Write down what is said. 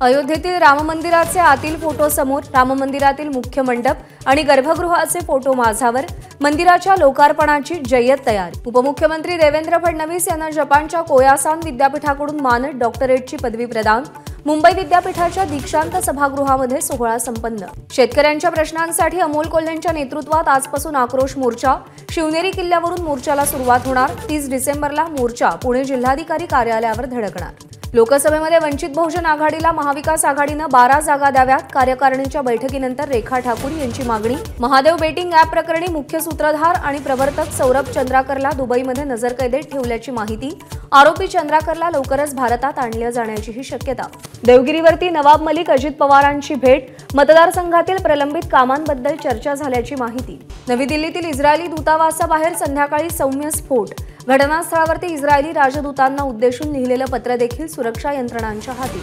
अयोध्येतील राम मंदिराचे आतील फोटो समोर, राम मंदिरातील मुख्य मंडप आणि गर्भगृहाचे फोटो माझावर, मंदिराच्या लोकार्पणाची जय्यत तयारी। उपमुख्यमंत्री देवेंद्र फडणवीस यांना जपानच्या कोयासान विद्यापीठाकडून मानद डॉक्टरेटची पदवी प्रदान। मुंबई विद्यापीठाच्या दीक्षांत सभागृहामध्ये सोहळा संपन्न। शेतकऱ्यांच्या प्रश्नांसाठी अमोल कोल्हेंच्या नेतृत्वात आजपासून आक्रोश मोर्चा। शिवनेरी किल्ल्यावरून मोर्चाला सुरुवात होणार। 30 डिसेंबरला मोर्चा पुणे जिल्हाधिकारी कार्यालयावर धडकणार। लोकसभेमध्ये वंचित बहुजन आघाडीला महाविकास आघाडीनं 12 जागा द्याव्यात। कार्यकारिणीच्या बैठकीनंतर रेखा ठाकूर यांची मागणी। महादेव बेटिंग ॲप प्रकरणी मुख्य सूत्रधार आणि प्रवर्तक सौरभ चंद्राकरला दुबईमध्ये नजरकैदेत ठेवल्याची माहिती। आरोपी चंद्राकरला लवकरच भारतात आणले जाण्याचीही शक्यता। देवगिरीवरती नवाब मलिक अजित पवारांची भेट। मतदारसंघातील प्रलंबित कामांबद्दल चर्चा झाल्याची माहिती। नवी दिल्लीतील इस्रायली दूतावासाबाहेर संध्याकाळी सौम्य स्फोट। घटनास्थळावरती इस्रायली राजदूतांना उद्देशून लिहिलेलं पत्र देखील सुरक्षा यंत्रणांच्या हाती।